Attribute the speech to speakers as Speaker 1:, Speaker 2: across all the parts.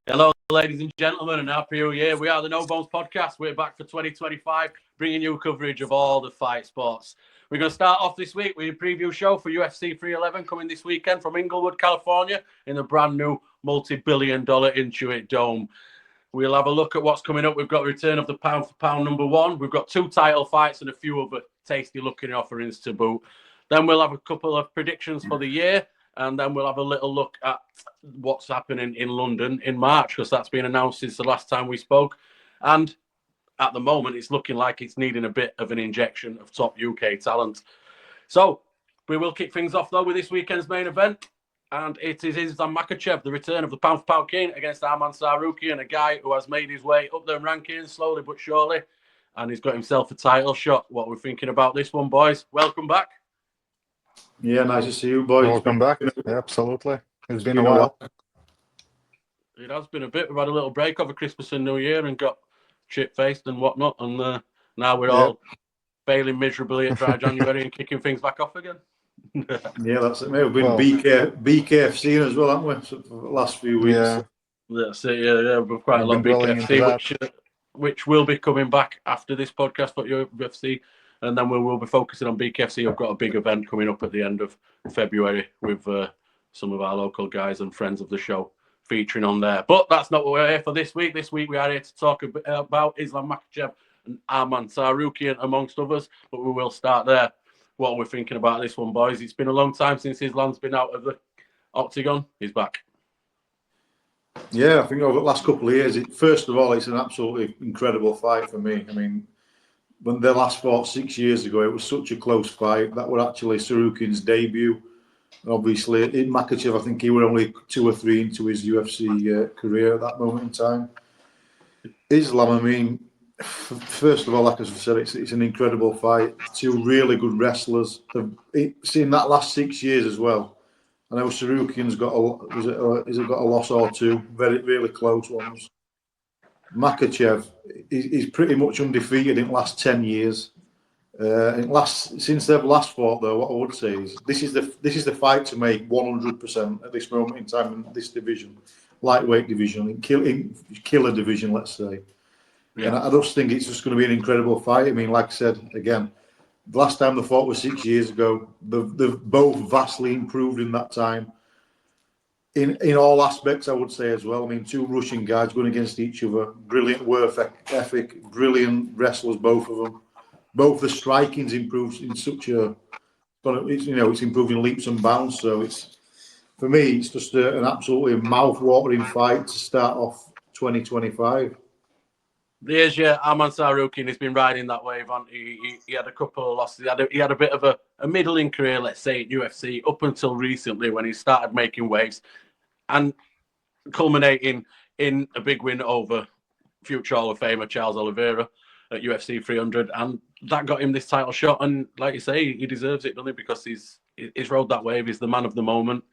Speaker 1: Hello, ladies and gentlemen, and happy New Year. We are the No Bones Podcast. We're back for 2025, bringing you coverage of all the fight sports. We're going to start off this week with a preview show for UFC 311 coming this weekend from Inglewood, California, in the brand new multi-billion-dollar Intuit Dome. We'll have a look at what's coming up. We've got the return of the pound for pound number one. We've got 2 title fights and a few other tasty-looking offerings to boot. Then we'll have a couple of predictions for the year. And then we'll have a little look at what's happening in London in March, because that's been announced since the last time we spoke. And at the moment, it's looking like it's needing a bit of an injection of top UK talent. So we will kick things off, though, with this weekend's main event. And it is Islam Makhachev, the return of the pound for pound king against Arman Tsarukyan, a guy who has made his way up the rankings slowly but surely. And he's got himself a title shot. What we're thinking about this one, boys. Welcome back.
Speaker 2: Yeah, nice to see you, boys.
Speaker 3: Welcome back. Yeah, absolutely. It's been a while.
Speaker 1: It has been a bit. We've had a little break over Christmas and New Year and got chip-faced and whatnot. And now we're all failing miserably at dry January and kicking things back off again.
Speaker 2: Yeah, that's it, mate. We've been BKFC as well, haven't we, for the last few weeks?
Speaker 3: Yeah.
Speaker 1: That's it, yeah. We've quite a lot of BKFC, which will be coming back after this podcast for UFC. And then we will be focusing on BKFC. I've got a big event coming up at the end of February with some of our local guys and friends of the show featuring on there. But that's not what we're here for this week. This week we are here to talk a bit about Islam Makhachev and Arman Tsarukyan, amongst others. But we will start there. What we're thinking about this one, boys. It's been a long time since Islam's been out of the octagon. He's back.
Speaker 2: Yeah, I think over the last couple of years, first of all, it's an absolutely incredible fight for me. I mean, when they last fought 6 years ago, it was such a close fight. That was actually Tsarukyan's debut. Obviously, in Makhachev, I think he was only 2 or 3 into his UFC career at that moment in time. Islam, I mean, first of all, like I said, it's an incredible fight. 2 really good wrestlers. Seen that last 6 years as well. I know Tsarukyan's got a loss or 2, very, really close ones. Makhachev is pretty much undefeated in the last 10 years. Since they've last fought, though, what I would say is this is the fight to make 100% at this moment in time in this division, lightweight division, killer division, let's say. Yeah. And I just think it's just going to be an incredible fight. I mean, like I said, again, the last time they fought was 6 years ago. They've both vastly improved in that time. In all aspects, I would say as well. I mean, 2 Russian guys going against each other, brilliant work ethic, brilliant wrestlers, both of them. Both the striking's improved in such a, it's improved in leaps and bounds. So for me, it's just an absolutely mouth-watering fight to start off 2025.
Speaker 1: There's Arman Tsarukyan. He's been riding that wave on. He had a couple of losses. He had a bit of a middling career, let's say, at UFC up until recently when he started making waves, and culminating in a big win over future Hall of Famer Charles Oliveira at UFC 300, and that got him this title shot. And like you say, he deserves it, doesn't he? Because he's rode that wave. He's the man of the moment,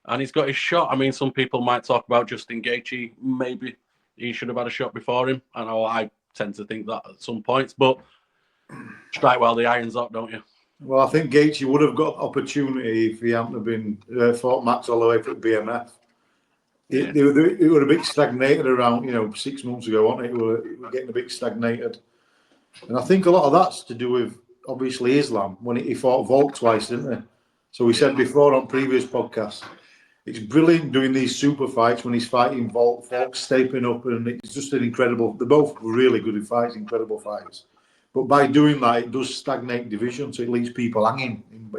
Speaker 1: and he's got his shot. I mean, some people might talk about Justin Gaethje. Maybe he should have had a shot before him. I know I tend to think that at some points, but strike while the iron's hot, don't you?
Speaker 2: Well, I think Gaethje would have got opportunity if he hadn't been fought Max Holloway for BMF. It were a bit stagnated around, 6 months ago, wasn't it? It were getting a bit stagnated. And I think a lot of that's to do with, obviously, Islam, when he fought Volk twice, didn't he? So we said before on previous podcasts, it's brilliant doing these super fights when he's fighting Volk stepping up, and it's just an incredible, they're both really good in fights, incredible fights. But by doing that, it does stagnate division, so it leaves people hanging in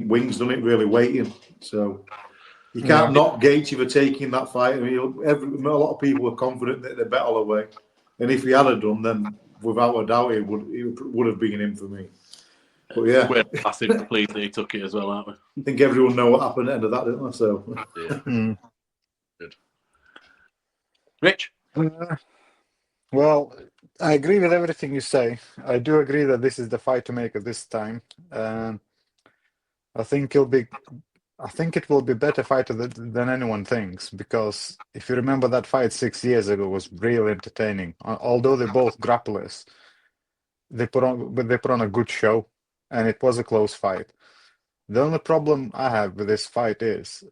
Speaker 2: wings, doesn't it, really waiting. So you can't knock Gaethje for taking that fight. I mean, a lot of people were confident that they're better away. And if he had done, then without a doubt, it would have been him for me. But yeah,
Speaker 1: we're massively pleased that he took it as well, aren't we?
Speaker 2: I think everyone know what happened at the end of that, didn't they? So,
Speaker 1: yeah. Good. Rich?
Speaker 3: Well, I agree with everything you say. I do agree that this is the fight to make at this time. I think it will be better fight than anyone thinks, because if you remember that fight 6 years ago was really entertaining. Although they're both grapplers, they put on a good show, and it was a close fight. The only problem I have with this fight is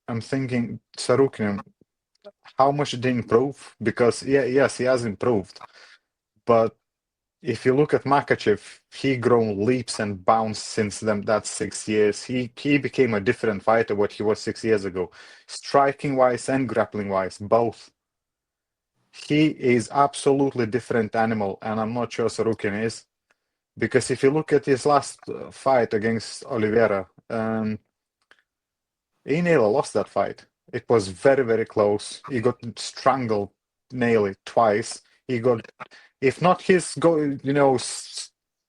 Speaker 3: I'm thinking Sarukian, how much did he improve? Because yes, he has improved, but if you look at Makachev, he grown leaps and bounds since then. That's 6 years. He became a different fighter what he was 6 years ago, striking wise and grappling wise, both. He is absolutely different animal, and I'm not sure Sarukian is. Because if you look at his last fight against Oliveira, he nearly lost that fight. It was very, very close. He got strangled nearly twice. He got, if not his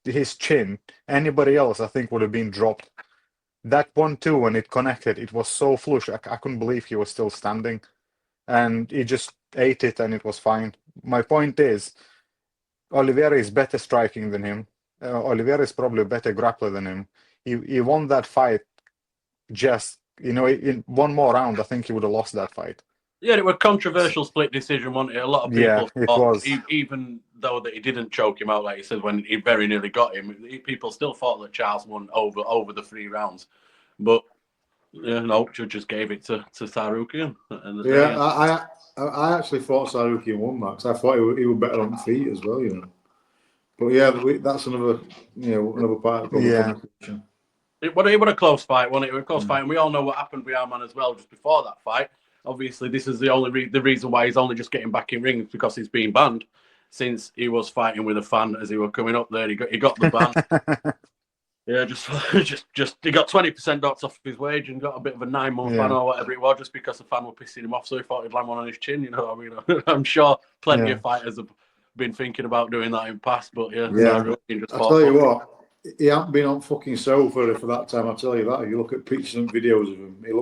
Speaker 3: his chin, anybody else I think would have been dropped. That 1-2 when it connected, it was so flush. I couldn't believe he was still standing, and he just ate it, and it was fine. My point is, Oliveira is better striking than him. Oliveira is probably a better grappler than him. He won that fight just, in one more round, I think he would have lost that fight.
Speaker 1: Yeah, it was a controversial split decision, wasn't it? A lot of
Speaker 3: Yeah,
Speaker 1: people
Speaker 3: it
Speaker 1: thought,
Speaker 3: was.
Speaker 1: even though that he didn't choke him out, like you said, when he very nearly got him, people still thought that Charles won over the 3 rounds. But no, judges gave it to Sarukian.
Speaker 2: Yeah, I actually thought Sarukian won that because I thought he was better on feet as well, But yeah, that's another part of the
Speaker 3: Yeah.
Speaker 2: conversation.
Speaker 1: It was a close fight, wasn't it? It was a close fight, and we all know what happened with Arman as well just before that fight. Obviously, this is the reason why he's only just getting back in ring because he's been banned since he was fighting with a fan as he were coming up there. He got the ban. Yeah, just he got 20% knocked off his wage and got a bit of a 9-month ban or whatever it was, just because the fan were pissing him off. So he thought he'd land one on his chin. I'm sure plenty of fighters have been thinking about doing that in the past, but
Speaker 2: I tell you what, he hasn't been on fucking sofa for that time. I tell you that. If you look at pictures and videos of him, he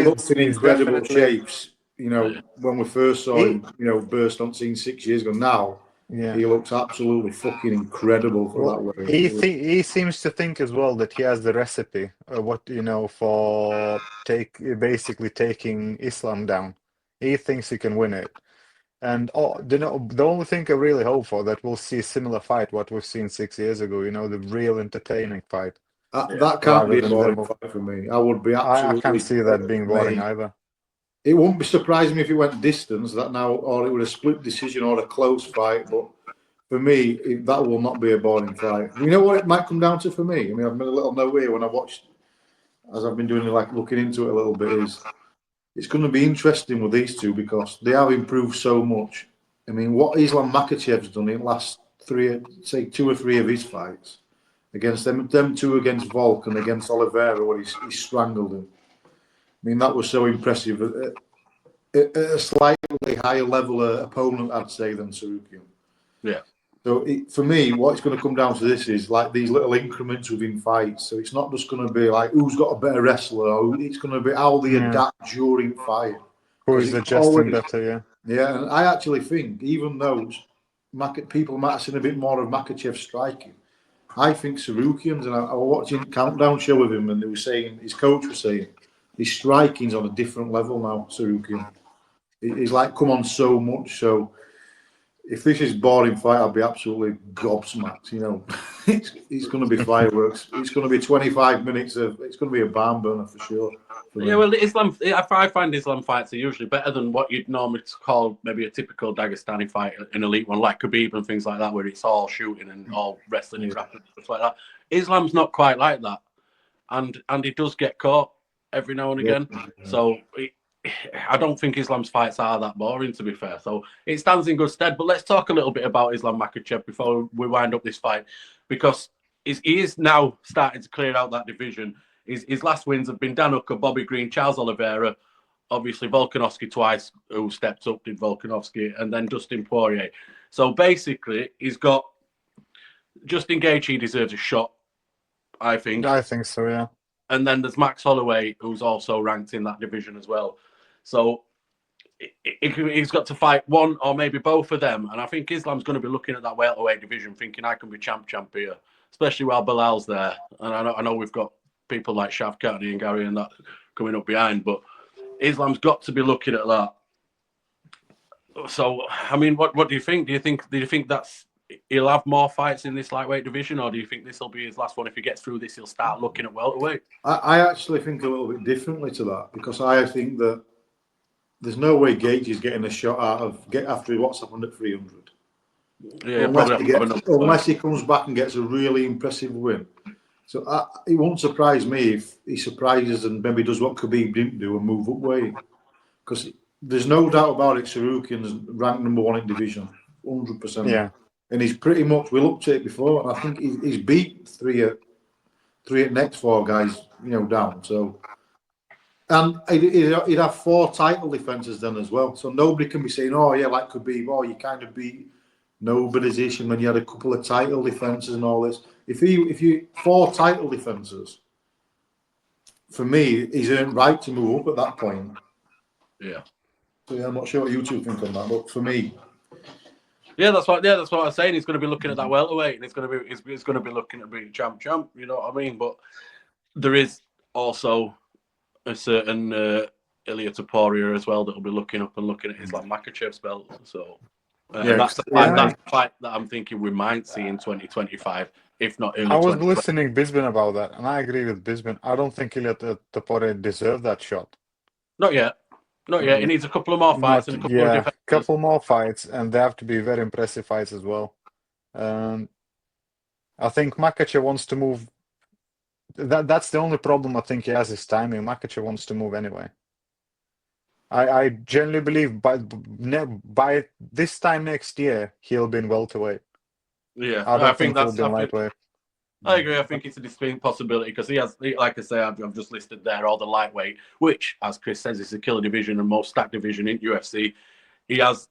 Speaker 2: looks in incredible shapes. When we first saw him, burst on scene 6 years ago. Now.
Speaker 3: Yeah.
Speaker 2: He looks absolutely fucking incredible for that weight.
Speaker 3: He seems to think as well that he has the recipe, for basically taking Islam down. He thinks he can win it. And the only thing I really hope for that we'll see a similar fight what we've seen 6 years ago, the real entertaining fight.
Speaker 2: That can't be a boring fight for me. I would be absolutely.
Speaker 3: I can't see that being boring either.
Speaker 2: It wouldn't be surprising me if it went distance or it was a split decision or a close fight. But for me, that will not be a boring fight. You know what it might come down to for me? I mean, I've made a little note here when I watched, as I've been doing, looking into it a little bit. It's going to be interesting with these two because they have improved so much. I mean, what Islam Makhachev's done in the last 2 or 3 of his fights against them two against Volk and against Oliveira, where he strangled him. I mean, that was so impressive. At a slightly higher level opponent, I'd say, than Sarukian.
Speaker 1: Yeah.
Speaker 2: So for me, what it's going to come down to this is like these little increments within fights. So it's not just going to be like who's got a better wrestler. Or it's going to be how they adapt during fight.
Speaker 3: Who is adjusting better, yeah.
Speaker 2: Yeah, and I actually think even though people might have seen a bit more of Makachev striking, I think Sarukian's, and I was watching Countdown show with him, and they were saying, his coach was saying, his striking's on a different level now, Sarukian. He's come on so much. So if this is boring fight, I'll be absolutely gobsmacked. It's going to be fireworks. It's going to be 25 minutes it's going to be a barn burner for sure.
Speaker 1: Yeah, well, I find Islam fights are usually better than what you'd normally call maybe a typical Dagestani fight, an elite one like Khabib and things like that, where it's all shooting and all wrestling and grappling stuff like that. Islam's not quite like that, and he does get caught every now and again. Yeah. So I don't think Islam's fights are that boring, to be fair. So it stands in good stead. But let's talk a little bit about Islam Makhachev before we wind up this fight, because he is now starting to clear out that division. His last wins have been Dan Hooker, Bobby Green, Charles Oliveira, obviously Volkanovski twice, who stepped up, did Volkanovski, and then Dustin Poirier. So basically, he's got Justin Gaethje. He deserves a shot, I think.
Speaker 3: I think so, yeah.
Speaker 1: And then there's Max Holloway, who's also ranked in that division as well. So he's got to fight one or maybe both of them. And I think Islam's going to be looking at that welterweight division thinking, I can be champ here, especially while Bilal's there. And I know we've got people like Shavkat and Gary and that coming up behind, but Islam's got to be looking at that. So, I mean, what do you think? Do you think he'll have more fights in this lightweight division, or do you think this will be his last one? If he gets through this, he'll start looking at welterweight?
Speaker 2: I actually think a little bit differently to that, because I think that there's no way Gage is getting a shot out of after what's happened at 300.
Speaker 1: Yeah,
Speaker 2: unless he comes back and gets a really impressive win. So it won't surprise me if he surprises and maybe does what Khabib didn't do and move up weight. Because there's no doubt about it, Sarukian's ranked #1 in division, 100%.
Speaker 3: Yeah.
Speaker 2: And he's pretty much, we looked at it before, and I think he's beat three at next 4 guys, down. So, and he'd have 4 title defenses then as well. So nobody can be saying, oh yeah, like Khabib, oh you kind of beat nobody's issue when you had a couple of title defenses and all this. If you 4 title defenses, for me, he's earned right to move up at that point.
Speaker 1: Yeah.
Speaker 2: So I'm not sure what you two think on that, but for me,
Speaker 1: that's what I'm saying. He's going to be looking at that welterweight, and he's going to be looking at being champ. You know what I mean? But there is also a certain Ilia Topuria as well that will be looking at Islam Makhachev's belt. So that's the fight that I'm thinking we might see in 2025, if not early.
Speaker 3: I was listening Bisping about that, and I agree with Bisping. I don't think Ilia Topuria deserved that shot.
Speaker 1: Not yet. He needs a couple of more fights and a couple of defenses.
Speaker 3: Couple more fights, and they have to be very impressive fights as well. I think Makhachev wants to move. That's the only problem I think he has is timing. Makhachev wants to move anyway. I genuinely believe by this time next year he'll be in welterweight.
Speaker 1: Yeah,
Speaker 3: I don't think he'll be in lightweight.
Speaker 1: I agree. I think it's a distinct possibility because he has, like I say, I've just listed there all the lightweight, which, as Chris says, is the killer division and most stacked division in UFC. He has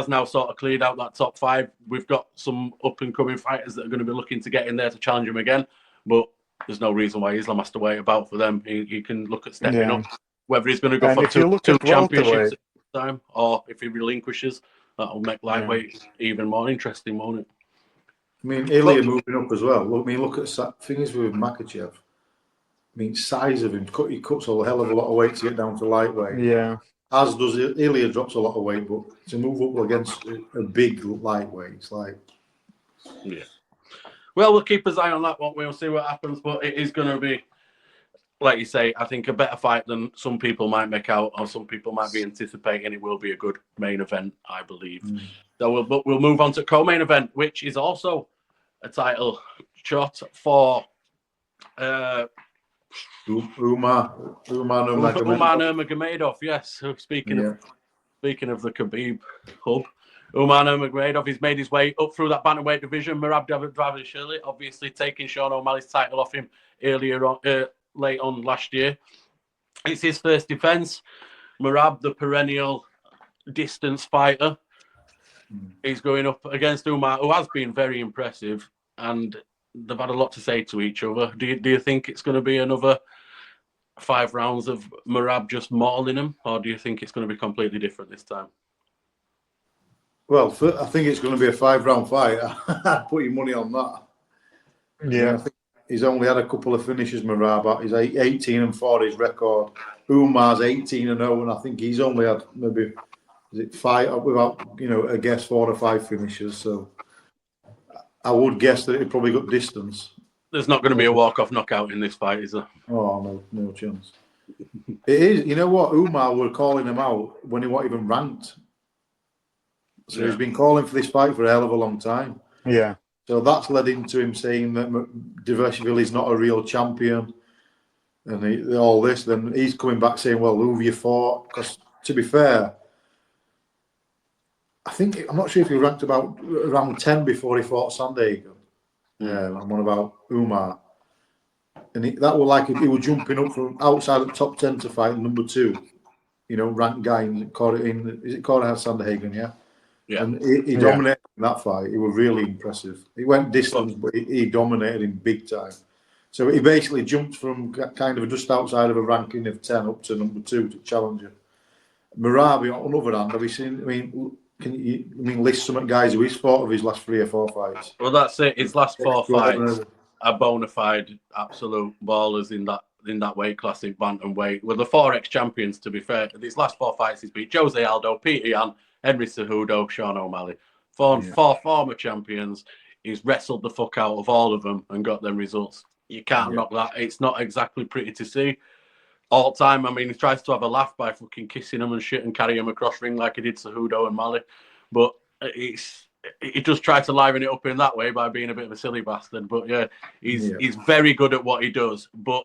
Speaker 1: now sort of cleared out that top 5. We've got some up and coming fighters that are going to be looking to get in there to challenge him again, but there's no reason why Islam has to wait about for them. He can look at stepping up, whether he's going to go for two championships at the time or if he relinquishes. That'll make lightweight even more interesting, won't it?
Speaker 2: I mean, Ilia moving up as well. Look at things with Makhachev. I mean, size of him. He cuts a hell of a lot of weight to get down to lightweight.
Speaker 3: Yeah.
Speaker 2: As does Ilia, drops a lot of weight, but to move up against a big lightweight, it's like.
Speaker 1: Yeah. Well, we'll keep an eye on that one. We'll see what happens, but it is going to be, like you say, I think a better fight than some people might make out, or some people might be anticipating. It will be a good main event, I believe. So we'll move on to co-main event, which is also a title shot for
Speaker 2: Umar
Speaker 1: Nurmagomedov. Yes. Speaking of the Khabib hub, Umar Nurmagomedov has made his way up through that bantamweight division. Merab Dvalishvili obviously taking Sean O'Malley's title off him earlier on, late on last year. It's his first defense. Merab, the perennial distance fighter, he's going up against Umar, who has been very impressive, and they've had a lot to say to each other. Do you think it's going to be another 5 rounds of Merab just mauling him, or do you think it's going to be completely different this time?
Speaker 2: Well, I think it's going to be a 5-round fight. I'd put your money on that.
Speaker 3: Yeah.
Speaker 2: I think he's only had a couple of finishes, Merab. He's 18-4 his record. Umar's 18-0, and I think he's only had maybe 5 without a guess 4 or 5 finishes. So I would guess that it probably got distance.
Speaker 1: There's not going to be a walk-off knockout in this fight, is there?
Speaker 2: Oh no chance. It is. You know what? Umar were calling him out when he wasn't even ranked. So he's been calling for this fight for a hell of a long time.
Speaker 3: Yeah.
Speaker 2: So that's led into him saying that Dvalishvili is not a real champion, and all this. Then he's coming back saying, "Well, who have you fought?" Because to be fair, I'm not sure if he ranked about around 10 before he fought Sandhagen. I'm on about Umar, and that was like he was jumping up from outside the top 10 to fight number 2, ranked guy in is it Corey Sandhagen? Yeah.
Speaker 1: Yeah.
Speaker 2: And he dominated in that fight. He was really impressive. He went distance, but he dominated him big time. So he basically jumped from kind of just outside of a ranking of 10 up to number 2 to challenger. Merab, on the other hand, have you seen? I mean, can you list some guys who he's fought of his last 3 or 4 fights?
Speaker 1: Well, that's it. His last 4 fights are bona fide absolute ballers in that weight class in bantamweight. Well, the 4 ex-champions, to be fair. These last 4 fights, he's beat Jose Aldo, Peter Yan, Henry Cejudo, Sean O'Malley. four former champions. He's wrestled the fuck out of all of them and got them results. You can't knock that. It's not exactly pretty to see. All time, I mean, he tries to have a laugh by fucking kissing them and shit and carry them across ring like he did Cejudo and Mali. But he just tried to liven it up in that way by being a bit of a silly bastard. But yeah, he's very good at what he does, but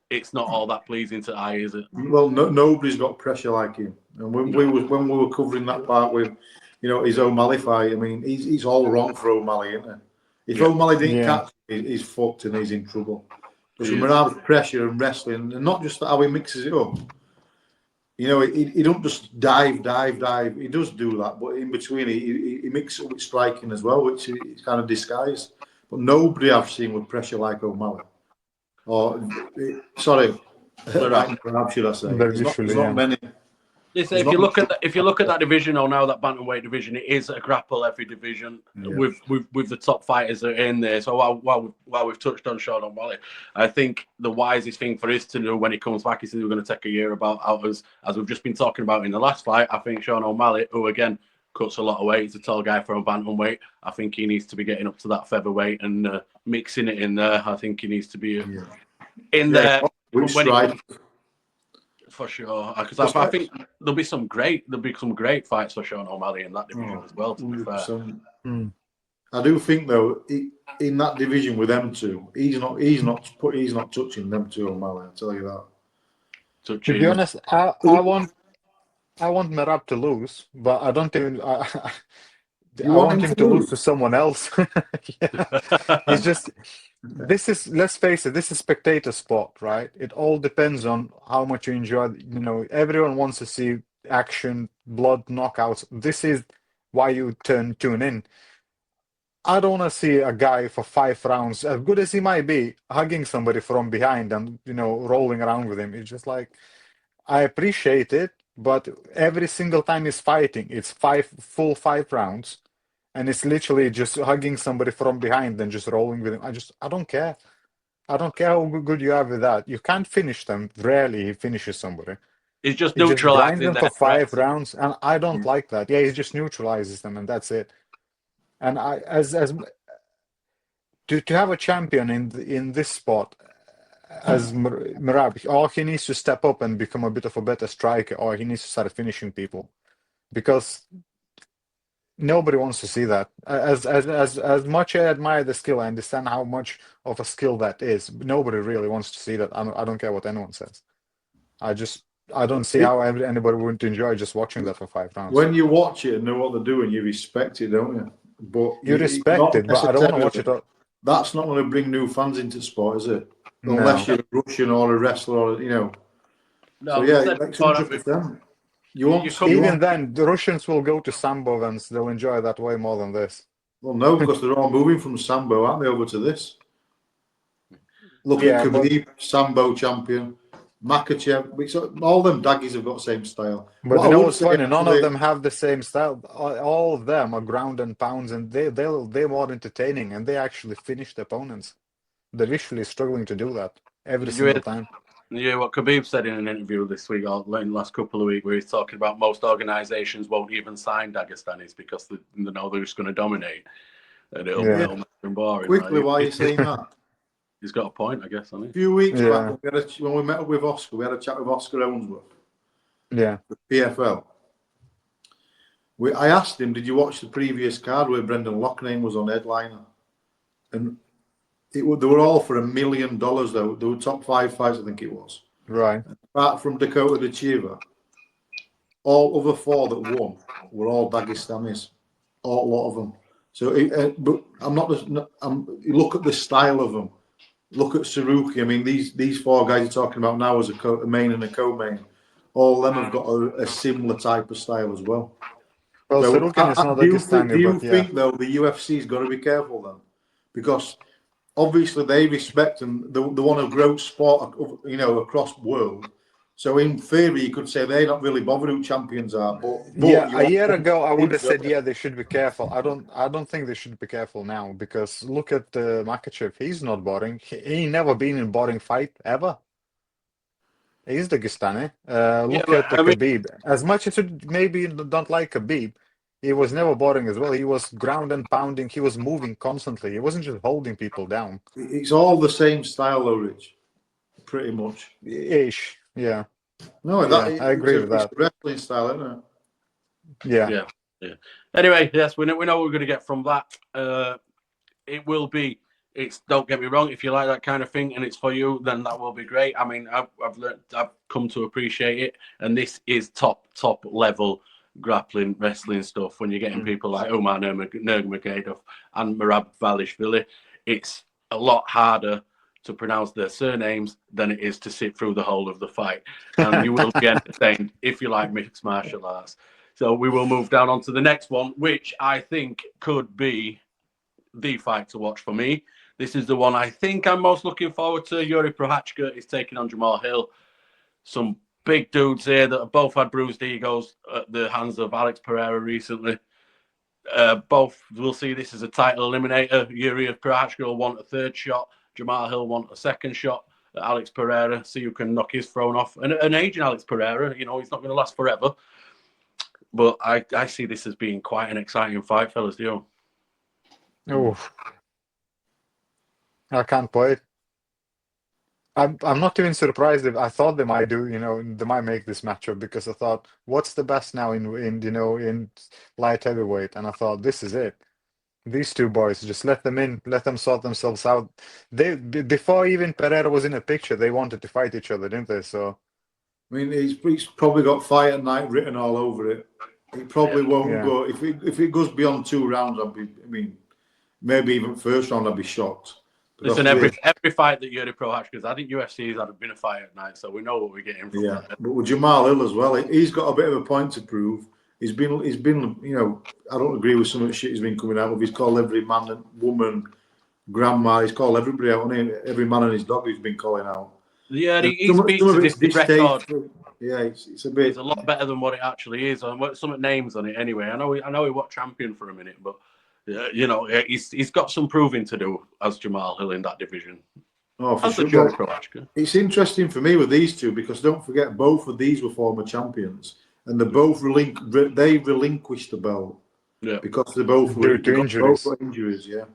Speaker 1: it's not all that pleasing to eye, is it?
Speaker 2: Well, nobody's got pressure like him. And when we were covering that part with, his O'Malley fight, I mean, he's all wrong for O'Malley, isn't it? If O'Malley didn't catch him, he's fucked and he's in trouble. Because when we're pressure and wrestling, and not just how he mixes it up. He don't just dive. He does do that, but in between, he mixes it with striking as well, which is kind of disguised. But nobody I've seen with pressure like O'Malley. Or, sorry, perhaps should I say? There's not many.
Speaker 1: If you look at that division, or now that bantamweight division, it is a grapple every division with the top fighters that are in there. So while we've touched on Sean O'Malley, I think the wisest thing for us to do when he comes back is we're going to take a year out as we've just been talking about in the last fight. I think Sean O'Malley, who again cuts a lot of weight, he's a tall guy for a bantamweight. I think he needs to be getting up to that featherweight and mixing it in there. I think he needs to be in there. For sure, because I think there'll be some great fights for Sean O'Malley in that division as well. To be fair,
Speaker 2: I do think though, in that division with them two, he's not touching them two O'Malley. I'll tell you that.
Speaker 3: To be honest, I want Merab to lose, but I don't even. I want him to lose to someone else. It's just. Let's face it, this is spectator sport, right? It all depends on how much you enjoy. Everyone wants to see action, blood, knockouts. This is why you tune in. I don't want to see a guy for 5 rounds, as good as he might be, hugging somebody from behind and, rolling around with him. It's just like, I appreciate it, but every single time he's fighting, it's full 5 rounds. And it's literally just hugging somebody from behind and just rolling with him. I don't care. I don't care how good you are with that. You can't finish them. Rarely he finishes somebody.
Speaker 1: He's just neutralizing
Speaker 3: them for 5 rounds, and I don't like that. Yeah, he just neutralizes them, and that's it. And to have a champion in this sport as Merab, or he needs to step up and become a bit of a better striker, or he needs to start finishing people, because nobody wants to see that. As much I admire the skill, I understand how much of a skill that is. Nobody really wants to see that. I don't care what anyone says. I don't see how anybody would enjoy just watching that for 5 rounds.
Speaker 2: When you watch it and know what they're doing, you respect it, don't you? But
Speaker 3: you respect it, but I don't want to watch it all.
Speaker 2: That's not going to bring new fans into sport, is it? Unless you're a Russian or a wrestler, or No, so yeah, like 100%.
Speaker 3: Even then, the Russians will go to Sambo events. They'll enjoy that way more than this.
Speaker 2: Well, no, because they're all moving from Sambo, aren't they, over to this? Look at Khabib, Sambo champion, Makachev. All them daggies have got the same style.
Speaker 3: But you know what's funny? None of them have the same style. All of them are ground and pounds, and they're more entertaining, and they actually finish the opponents. They're literally struggling to do that every single time.
Speaker 1: Yeah, what Khabib said in an interview this week, or in the last couple of weeks, where he's talking about most organisations won't even sign Dagestanis because they know they're just going to dominate. And it'll make them boring.
Speaker 2: Quickly, why are you saying that?
Speaker 1: He's got a point, I guess, hasn't he?
Speaker 2: A few weeks back, when we met up with Oscar, we had a chat with Oscar Owensworth.
Speaker 3: Yeah.
Speaker 2: The PFL. I asked him, did you watch the previous card where Brendan Loughnane was on headliner? And they were all for $1 million, though. They were top 5 fights, I think it was.
Speaker 3: Right.
Speaker 2: Apart from Dakota Dechiva, all other 4 that won were all Dagestanis. A lot of them. So, but I'm not. Look at the style of them. Look at Saruki. I mean, these 4 guys you're talking about now as a main and a co-main. All of them have got a similar type of style as well.
Speaker 3: Well, so Saruki is not Dagestani.
Speaker 2: Do you think though the UFC's got to be careful then, because obviously they respect and they want to grow sport, across the world. So in theory, you could say they're not really bothered who champions are. But
Speaker 3: a year ago, I would have said, they should be careful. I don't think they should be careful now, because look at Makachev. He's not boring. He never been in a boring fight ever. He's Dagestani. Look at Khabib. As much as you maybe don't like Khabib, he was never boring as well. He was ground and pounding. He was moving constantly. He wasn't just holding people down.
Speaker 2: It's all the same style, though, Rich. Pretty much.
Speaker 3: Ish. Yeah.
Speaker 2: No,
Speaker 3: Yeah, I agree with
Speaker 2: it's
Speaker 3: that.
Speaker 2: a wrestling style, isn't it?
Speaker 3: Yeah.
Speaker 1: Yeah, yeah. Anyway, yes, we know what we're going to get from that. It will be. It's, don't get me wrong. If you like that kind of thing and it's for you, then that will be great. I mean, I've learned, I've come to appreciate it, and this is top level grappling wrestling stuff. When you're getting people like Umar Nurmagomedov and Merab Valishvili, it's a lot harder to pronounce their surnames than it is to sit through the whole of the fight, and you will be entertained if you like mixed martial arts. So we will move down onto the next one, which I think could be the fight to watch for me. This is the one I think I'm most looking forward to. Yuri Prochazka is taking on Jamal Hill. Some big dudes here that have both had bruised egos at the hands of Alex Pereira recently. Both will see this as a title eliminator. Yuri Prochazka will want a third shot. Jamal Hill want a second shot at Alex Pereira. See who can knock his throne off. And an aging Alex Pereira, you know, he's not going to last forever. But I see this as being quite an exciting fight, fellas. Do you?
Speaker 3: Oh, I can't wait. I'm not even surprised if I thought they might do, they might make this matchup because I thought, what's the best now in light heavyweight? And I thought, this is it. These two boys, just let them in, let them sort themselves out. Before even Pereira was in the picture, they wanted to fight each other, didn't they? So,
Speaker 2: I mean, he's probably got fight at night written all over it. It probably won't go if it goes beyond 2 rounds. Maybe even first round, I'd be shocked.
Speaker 1: Listen, every fight that Yuri Prochazka, I think UFC has been a fight at night, so we know what we're getting from that.
Speaker 2: But with Jamal Hill as well, he's got a bit of a point to prove. He's been, I don't agree with some of the shit he's been coming out with. He's called every man and woman, grandma. He's called everybody out, hasn't he? Every man and his dog he's been calling out.
Speaker 1: Yeah, he speaks to this record.
Speaker 2: Yeah, it's a bit.
Speaker 1: It's a lot better than what it actually is. And some names on it anyway. I know he was champion for a minute, but he's got some proving to do as Jamal Hill in that division.
Speaker 2: Oh, for sure. It's interesting for me with these two because don't forget both of these were former champions, and they both relinquished the belt because they both were
Speaker 3: injuries.
Speaker 2: Yeah.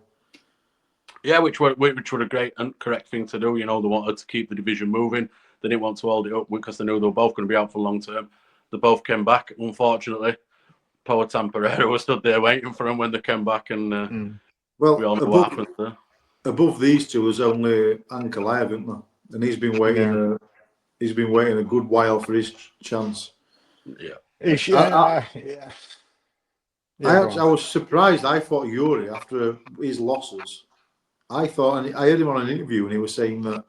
Speaker 1: Yeah, which were a great and correct thing to do. They wanted to keep the division moving. They didn't want to hold it up because they knew they were both going to be out for long term. They both came back. Unfortunately, Poatan Pereira was stood there waiting for them when they came back, and
Speaker 2: well,
Speaker 1: we all know what happened there.
Speaker 2: Above these two was only Ankalaev, isn't there? And he's been waiting. He's been waiting a good while for his chance.
Speaker 1: Yeah.
Speaker 2: I was surprised. I thought Yuri, after his losses, I heard him on an interview and he was saying that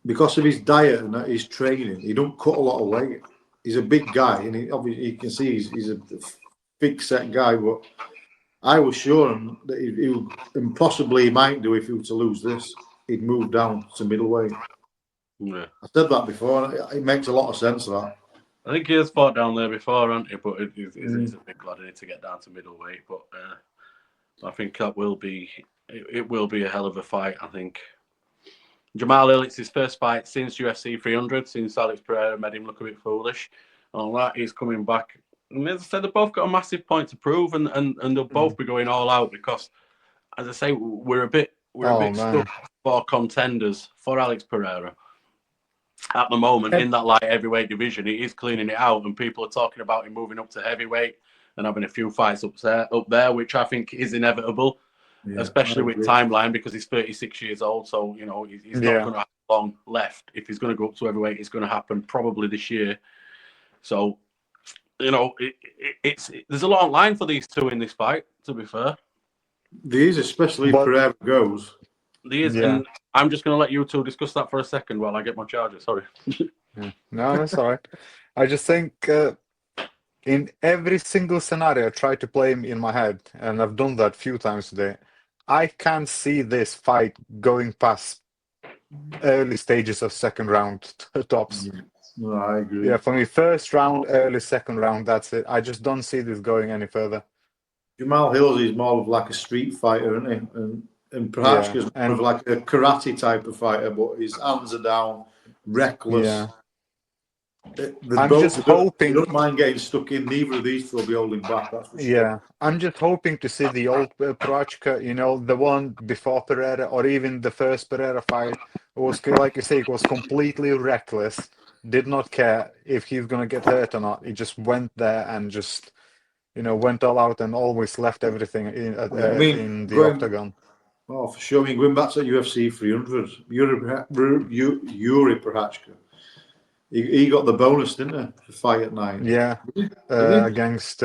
Speaker 2: because of his diet and his training, he don't cut a lot of weight. He's a big guy, and obviously you can see he's a big set guy. But I was sure that he would, and possibly he might do if he were to lose this, he'd move down to middleweight.
Speaker 1: Yeah.
Speaker 2: I said that before. It makes a lot of sense. That
Speaker 1: I think he has fought down there before, hasn't he? But he's a big lad. He need to get down to middleweight. But I think that will be a hell of a fight. I think Jamal Hill, it's his first fight since UFC 300, since Alex Pereira made him look a bit foolish. All that, he's coming back. And as I said, they've both got a massive point to prove, and they'll both be going all out because, as I say, we're a bit stuck for contenders for Alex Pereira. At the moment, in that light heavyweight division, he is cleaning it out, and people are talking about him moving up to heavyweight and having a few fights up there, which I think is inevitable, especially with timeline because he's 36 years old. So he's not going to have long left. If he's going to go up to heavyweight, it's going to happen probably this year. So there's a lot on line for these two in this fight. To be fair,
Speaker 2: there is, especially if Pereira goes.
Speaker 1: There is, and I'm just going to let you two discuss that for a second while I get my charger. Sorry.
Speaker 3: No, that's all right. I just think in every single scenario I try to play him in my head, and I've done that a few times today. I can't see this fight going past early stages of second round tops.
Speaker 2: No, I agree.
Speaker 3: Yeah, for me, first round, early second round, that's it. I just don't see this going any further.
Speaker 2: Jamal Hill is more of like a street fighter, isn't he? And perhaps more of like a karate type of fighter, but his hands are down, reckless.
Speaker 3: I'm just hoping.
Speaker 2: They don't mind getting stuck in. Neither of these two will be holding back. That's for sure.
Speaker 3: Yeah, I'm just hoping to see the old Prochka, the one before Pereira, or even the first Pereira fight. It was like you say, it was completely reckless. Did not care if he's gonna get hurt or not. He just went there and just, went all out and always left everything in the octagon.
Speaker 2: Oh, for sure. I mean, going back to UFC 300, Yuri Prochazka, he got the bonus, didn't he, for fight at night?
Speaker 3: Yeah, against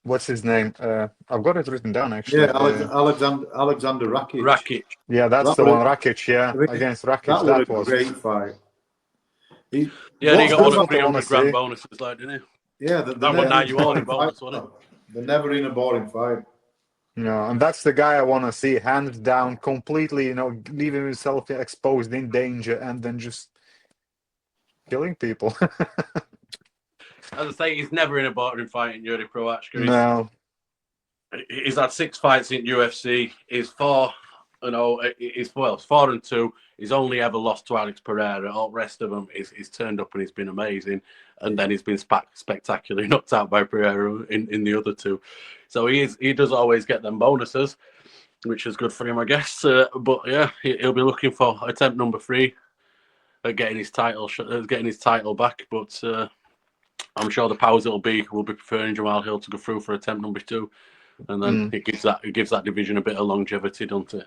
Speaker 3: what's his name? I've got it written down actually.
Speaker 2: Yeah, Alexander Rakic.
Speaker 1: Rakic.
Speaker 3: Yeah, that's the one. Rakic. Yeah, against Rakic.
Speaker 2: That was a great fight.
Speaker 1: He got one of 300 grand bonuses, like, didn't he?
Speaker 2: Yeah,
Speaker 1: that one now you all in bonus, wasn't it?
Speaker 2: They're never in a boring fight.
Speaker 3: No, and that's the guy I want to see, hands down, completely, leaving himself exposed in danger and then just killing people.
Speaker 2: As
Speaker 1: I say, he's never in a boring fight in Yuri Prochazka.
Speaker 3: No.
Speaker 1: He's had 6 fights in UFC. He's 4-2. He's only ever lost to Alex Pereira. All the rest of them, he's turned up and he's been amazing. And then he's been spectacularly knocked out by Pereira in the other 2. So he does always get them bonuses, which is good for him, I guess. But yeah, he'll be looking for attempt number 3 at getting his title back. But I'm sure the powers will be preferring Jamal Hill to go through for attempt number 2. And then it gives that division a bit of longevity, doesn't it?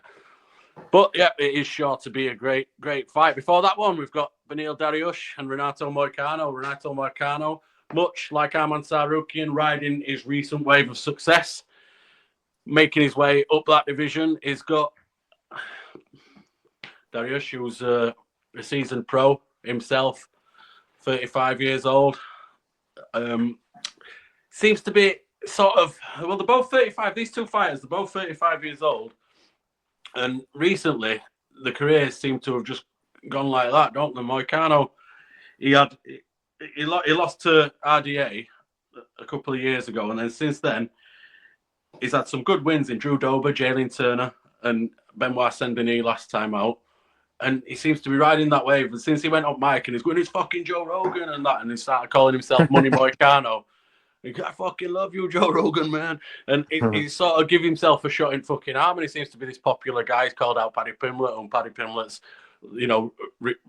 Speaker 1: But yeah, it is sure to be a great fight. Before that one, we've got Beneil Dariush and Renato Moicano. Renato Moicano, much like Arman Tsarukyan, riding his recent wave of success, making his way up that division. He's got Dariush, who's a seasoned pro himself, 35 years old. Seems to be sort of, well, they're both 35. These two fighters, they're both 35 years old. And recently, the careers seem to have just gone like that, don't they? Moicano, he lost to RDA a couple of years ago, and then since then, he's had some good wins in Drew Dober, Jalen Turner, and Benoit Saint-Denis last time out. And he seems to be riding that wave. And since he went up mic and he's going, it's fucking Joe Rogan and that, and he started calling himself Money Moicano. I fucking love you, Joe Rogan, man. And he sort of give himself a shot in fucking arm, and he seems to be this popular guy. He's called out Paddy Pimblett, and Paddy Pimblett's,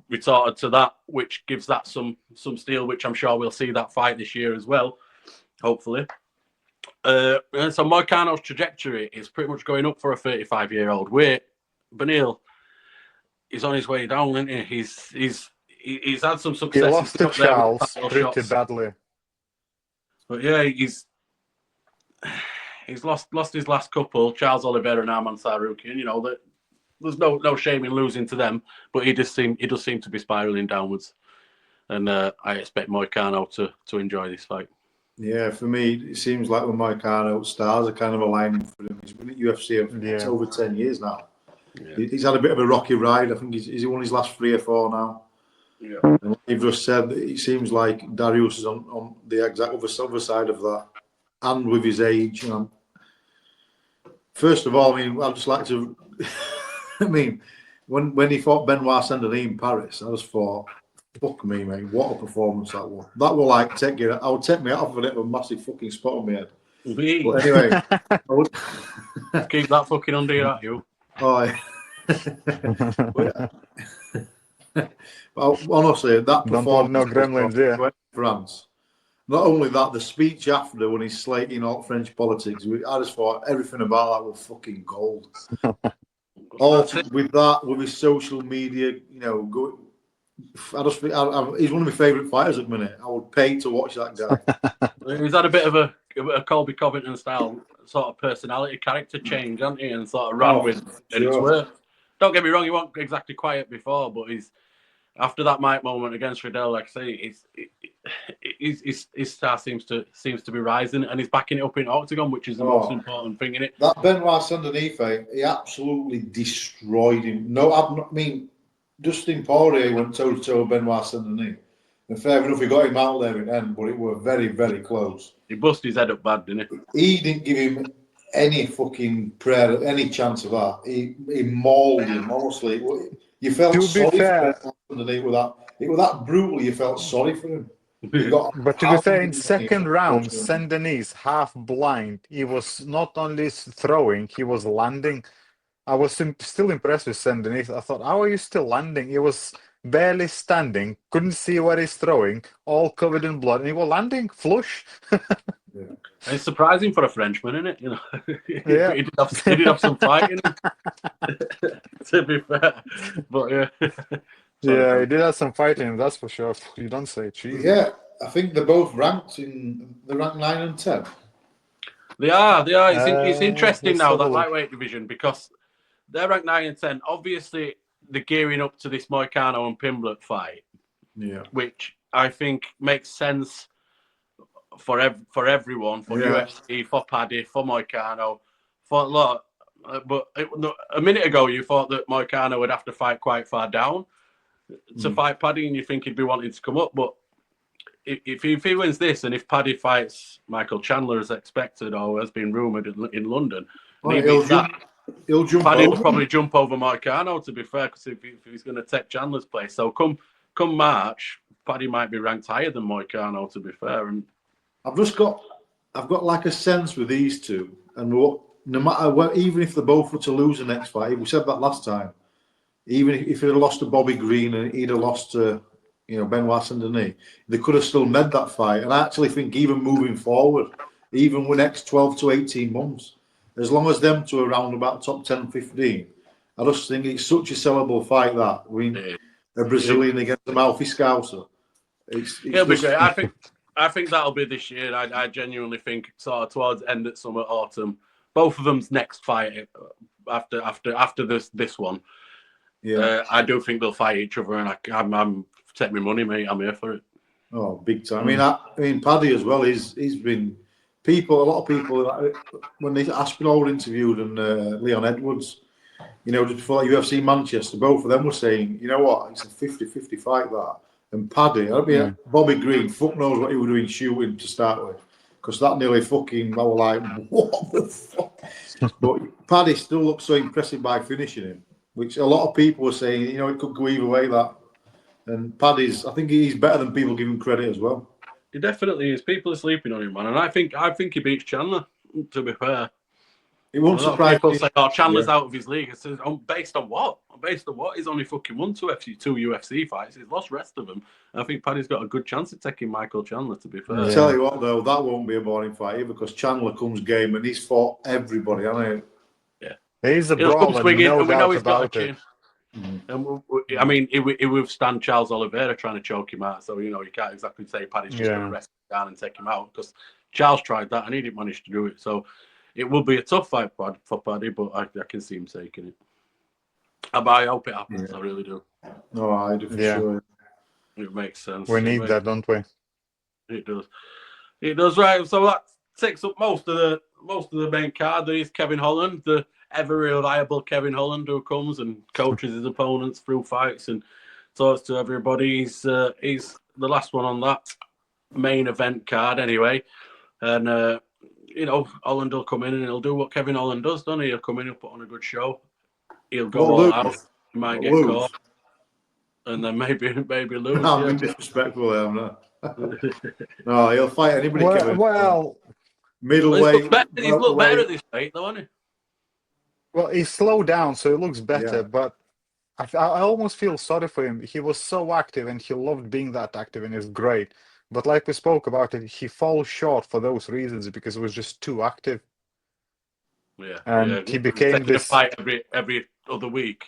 Speaker 1: retorted to that, which gives that some steel, which I'm sure we'll see that fight this year as well, hopefully. And so Moicano's trajectory is pretty much going up for a 35-year-old. Beneil, he's on his way down, isn't he? He's had some success.
Speaker 3: He lost to Charles pretty badly.
Speaker 1: But yeah, he's lost his last couple, Charles Oliveira and Arman Tsarukyan. There's no shame in losing to them, but he does seem to be spiraling downwards, and I expect Moicano to enjoy this fight.
Speaker 2: Yeah, for me, it seems like when Moicano stars are kind of aligning for him. He's been at UFC for over 10 years now. Yeah. He's had a bit of a rocky ride. I think he's won his last 3 or 4 now. Yeah. And like you've just said, it seems like Darius is on the exact other side of that, and with his age. First of all, I'd just like to. When he fought Benoit Saint-Denis in Paris, I just thought, fuck me, mate, what a performance that was. That will I would take me out of it with a massive fucking spot on my head. But anyway,
Speaker 1: keep that fucking under your hat, you.
Speaker 2: Oh, yeah. Well, honestly, that performance.
Speaker 3: No gremlins, yeah.
Speaker 2: France. Not only that, the speech after when he's slating all French politics, I just thought everything about that was fucking gold. With his social media, he's one of my favourite fighters at the minute. I would pay to watch that guy.
Speaker 1: He's had a bit of a Colby Covington style sort of personality character change, hasn't he? And sort of ran with, and it's worked. Don't get me wrong, he wasn't exactly quiet before, but he's after that Mike moment against Riddell, like I say, his star seems to be rising, and he's backing it up in octagon, which is the most important thing in it.
Speaker 2: That Benoit Saint-Denis fight, he absolutely destroyed him. Dustin Poirier went toe-to-toe with Benoit Saint-Denis. And fair enough, he got him out there in the end, but it was very, very close.
Speaker 1: He busted his head up bad, didn't he?
Speaker 2: He didn't give him any fucking prayer, any chance of that. He mauled him, honestly. You felt sorry for Benoit Saint-Denis with that. It was that brutal, you felt sorry for him. He got
Speaker 3: But to be
Speaker 2: how
Speaker 3: fair, in
Speaker 2: many
Speaker 3: second round,
Speaker 2: minutes?
Speaker 3: Saint Denis, half blind, he was not only throwing, he was landing. I was still impressed with Saint Denis. I thought, how are you still landing? He was barely standing, couldn't see where he's throwing, all covered in blood, and he was landing flush.
Speaker 2: Yeah.
Speaker 1: And it's surprising for a Frenchman, isn't it? You know,
Speaker 3: Yeah.
Speaker 1: he did have some fight in him, to be fair. But yeah, sorry,
Speaker 3: Yeah,
Speaker 1: bro.
Speaker 3: he did have some fight in him, that's for sure. You don't say, Jesus.
Speaker 2: Yeah, I think they're both ranked in the rank 9 and 10.
Speaker 1: They are. It's interesting
Speaker 3: Let's
Speaker 1: now,
Speaker 3: have a
Speaker 1: that
Speaker 3: look.
Speaker 1: lightweight division, because they're ranked 9 and 10. Obviously, they're gearing up to this Moicano and Pimblett fight,
Speaker 2: Yeah.
Speaker 1: which I think makes sense for everyone, for UFC, for Paddy, for Moicano, for a lot. But a minute ago, you thought that Moicano would have to fight quite far down to fight Paddy, and you think he'd be wanting to come up. But if he wins this, and if Paddy fights Michael Chandler as expected, or has been rumoured in London, and he beats that,
Speaker 2: He'll jump
Speaker 1: Paddy
Speaker 2: over.
Speaker 1: will probably jump over Moicano, to be fair, because if he's going to take Chandler's place. So come March, Paddy might be ranked higher than Moicano, to be fair. And
Speaker 2: I've got like a sense with these two, and no matter what, even if they both were to lose the next fight, we said that last time. Even if he'd have lost to Bobby Green and he'd have lost to, Benoit Saint-Denis, they could have still made that fight. And I actually think even moving forward, even with next 12 to 18 months, as long as them two are around about top 10, 15, I just think it's such a sellable fight that. I mean, a Brazilian against a Malfi Scouser.
Speaker 1: It'll be great. I think that'll be this year. I genuinely think sort of towards end of summer, autumn. Both of them's next fight after this one.
Speaker 2: Yeah,
Speaker 1: I do think they'll fight each other, and I'm take my money, mate. I'm here for it.
Speaker 2: oh, big time. I mean, Paddy as well. He's been a lot of people when they Aspinall interviewed and Leon Edwards, just before UFC Manchester, both of them were saying, you know what, it's a 50-50 fight that. And Paddy, Bobby Green, fuck knows what he was doing shooting to start with, because that nearly fucking, I was like, what the fuck? But Paddy still looks so impressive by finishing him, which a lot of people were saying, it could go either way, that. And I think he's better than people give him credit as well.
Speaker 1: He definitely is. People are sleeping on him, man, and I think he beats Chandler. To be fair,
Speaker 2: It won't surprise
Speaker 1: people
Speaker 2: me.
Speaker 1: say, "Oh, Chandler's out of his league." I said, "Based on what? Based on what? He's only fucking won two UFC fights. He's lost rest of them." And I think Paddy's got a good chance of taking Michael Chandler. To be fair,
Speaker 2: I tell you what, though, that won't be a boring fight either, because Chandler comes game and he's fought everybody, hasn't he?
Speaker 1: Yeah,
Speaker 3: he's a brawler, no
Speaker 1: and we know
Speaker 3: doubt
Speaker 1: he's got a
Speaker 3: about it.
Speaker 1: chin. And I mean, he withstand Charles Oliveira trying to choke him out. So you can't exactly say Paddy's just going to rest him down and take him out, because Charles tried that and he didn't manage to do it. So it will be a tough fight for Paddy, but I can see him taking it. But I hope it happens. I really do.
Speaker 2: No, I do for sure.
Speaker 1: It makes sense.
Speaker 3: We need that, don't we?
Speaker 1: It does. It does, right. So that takes up most of the main card. There is Kevin Holland, the ever reliable Kevin Holland, who comes and coaches his opponents through fights and talks to everybody. He's the last one on that main event card anyway. And Holland will come in and he'll do what Kevin Holland does, doesn't he? He'll come in and put on a good show. He'll go all out. He might get caught. And then maybe lose.
Speaker 2: No, I'm disrespectful there, I'm not. No, he'll fight anybody. Middleweight.
Speaker 1: He's looked better at this weight, though, hasn't he?
Speaker 3: Well, he slowed down, so he looks better, but I almost feel sorry for him. He was so active, and he loved being that active, and it's great. But like we spoke about it, he falls short for those reasons, because he was just too active.
Speaker 1: Yeah,
Speaker 3: and he became this
Speaker 1: fight every other week,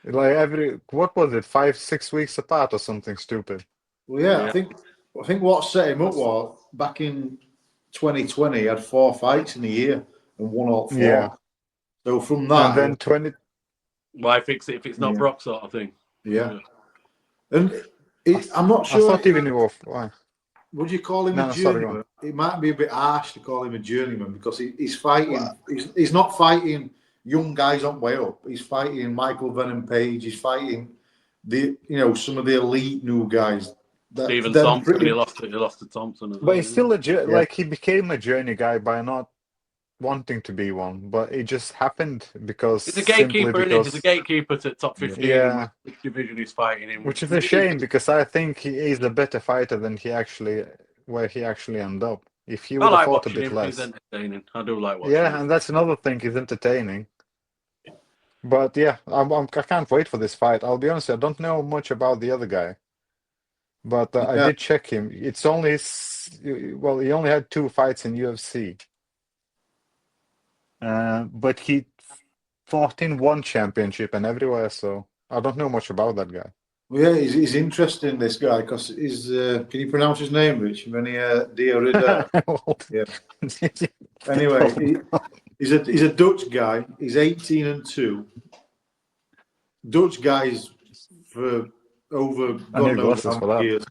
Speaker 3: like what was it, 5-6 weeks apart or something stupid.
Speaker 2: Well, yeah. I think what set him up was back in 2020, he had 4 fights in a year and won all 4.
Speaker 3: Yeah.
Speaker 2: So from that,
Speaker 3: and then
Speaker 1: why fix it if it's not Brock, sort of thing?
Speaker 2: Yeah. And I'm not sure.
Speaker 3: I thought even why.
Speaker 2: Would you call him a journeyman? It might be a bit harsh to call him a journeyman, because he's fighting. Well, he's not fighting young guys on way up. He's fighting Michael Venom Page. He's fighting some of the elite new guys.
Speaker 1: Stephen Thompson. He lost to Thompson as well.
Speaker 3: But he's still like he became a journey guy by not wanting to be one, but it just happened because
Speaker 1: He's a
Speaker 3: simply
Speaker 1: gatekeeper, isn't he? He's a
Speaker 3: because
Speaker 1: gatekeeper to top 15
Speaker 3: yeah,
Speaker 1: which division he's fighting in.
Speaker 3: which is a shame because I think he is a better fighter than where he actually ended up. If he
Speaker 1: I
Speaker 3: would have
Speaker 1: like
Speaker 3: fought a
Speaker 1: watching
Speaker 3: bit
Speaker 1: him. He's
Speaker 3: less,
Speaker 1: entertaining. I do like watching
Speaker 3: yeah,
Speaker 1: him.
Speaker 3: and that's another thing. He's entertaining. But yeah, I can't wait for this fight. I'll be honest, I don't know much about the other guy, but I
Speaker 2: Yeah,
Speaker 3: did check him. It's only well, he only had 2 fights in UFC, but he fought in one championship and everywhere. So I don't know much about that guy.
Speaker 2: well, yeah, he's interesting, this guy, because he's. Can you pronounce his name, Rich? Many Diarrhea. Yeah. Anyway, he's a Dutch guy. He's 18-2. Dutch guys for over
Speaker 3: I
Speaker 2: God
Speaker 3: need
Speaker 2: knows
Speaker 3: glasses
Speaker 2: how
Speaker 3: for
Speaker 2: many
Speaker 3: that.
Speaker 2: years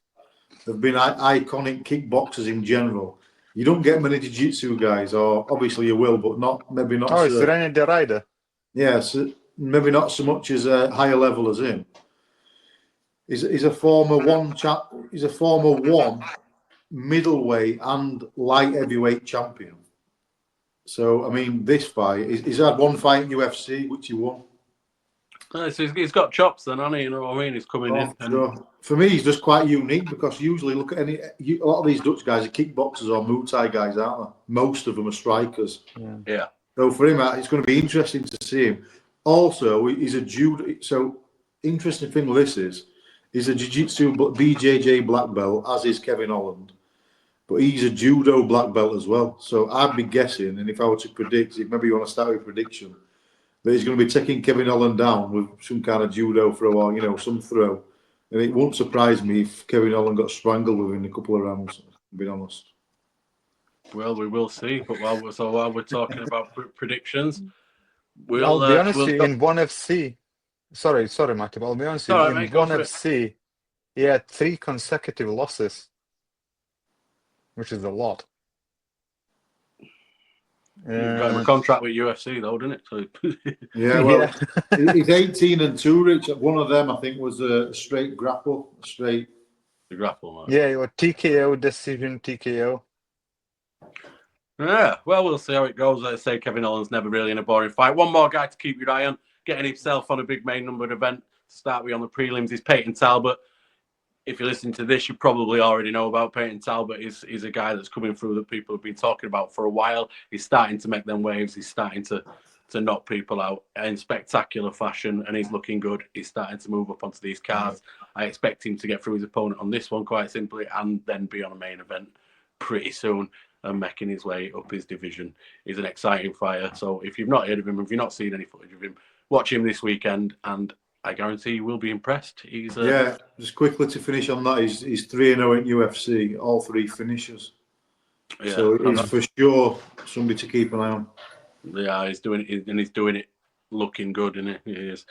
Speaker 2: have been iconic kickboxers in general. You don't get many jiu-jitsu guys, or obviously you will, but maybe not
Speaker 3: Oh, it's
Speaker 2: so.
Speaker 3: René de Rijder.
Speaker 2: Yeah, so maybe not so much as a higher level as him. He's a former one chap. He's a former one middleweight and light heavyweight champion. So I mean, this fight, he's had one fight in UFC which he won.
Speaker 1: So he's got chops then, hasn't he? You know what I mean? He's coming in. And
Speaker 2: Sure. For me, he's just quite unique because usually look at a lot of these Dutch guys are kickboxers or Muay Thai guys, aren't they? Most of them are strikers.
Speaker 1: yeah.
Speaker 2: So for him, it's going to be interesting to see him. Also, he's a judo. So interesting thing with this is, he's a jiu-jitsu BJJ black belt, as is Kevin Holland. But he's a judo black belt as well. So I'd be guessing, and if I were to predict, maybe you want to start with a prediction, that he's going to be taking Kevin Holland down with some kind of judo throw or, some throw. And it won't surprise me if Kevin Holland got strangled within a couple of rounds, to be honest.
Speaker 1: Well, we will see. But while we're talking about predictions,
Speaker 3: I'll be honest
Speaker 1: we'll
Speaker 3: with you, in ONE FC, sorry, Matthew, but I'll be honest with
Speaker 1: all
Speaker 3: you,
Speaker 1: right,
Speaker 3: in
Speaker 1: mate, go
Speaker 3: ONE
Speaker 1: for it.
Speaker 3: FC, he had 3 consecutive losses, which is a lot.
Speaker 1: You've got him a contract with UFC though, didn't it? So
Speaker 2: Yeah, well, he's 18-2, Rich. One of them, I think, was a straight grapple,
Speaker 1: the grapple, man.
Speaker 3: Yeah, your TKO decision, TKO.
Speaker 1: Yeah, well, we'll see how it goes. Let's say Kevin Holland's never really in a boring fight. One more guy to keep your eye on, getting himself on a big main numbered event to start with on the prelims is Peyton Talbot. If you're listening to this, you probably already know about Peyton Talbot. He's a guy that's coming through that people have been talking about for a while. He's starting to make them waves. He's starting to knock people out in spectacular fashion, and he's looking good. He's starting to move up onto these cards. I expect him to get through his opponent on this one quite simply, and then be on a main event pretty soon and making his way up his division. He's an exciting fighter. So if you've not heard of him, if you've not seen any footage of him, watch him this weekend, and I guarantee you will be impressed.
Speaker 2: Yeah, just quickly to finish on that, he's 3-0 in UFC, all 3 finishes. Yeah, so he's for sure somebody to keep an eye on.
Speaker 1: Yeah, he's doing it looking good, isn't he? He is.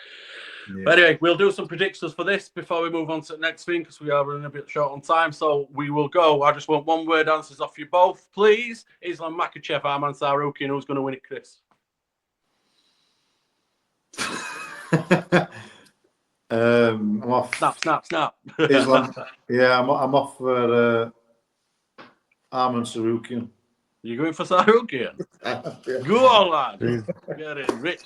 Speaker 1: Yeah. But anyway, we'll do some predictions for this before we move on to the next thing because we are running a bit short on time. So we will go. I just want one word answers off you both, please. Islam Makhachev, Arman Tsarukyan. Who's going to win it, Chris?
Speaker 2: I'm off.
Speaker 1: Snap.
Speaker 2: Islam. Yeah, I'm off for Arman Tsarukyan.
Speaker 1: You going for Tsarukyan? Go on, lad. Get it, Rich.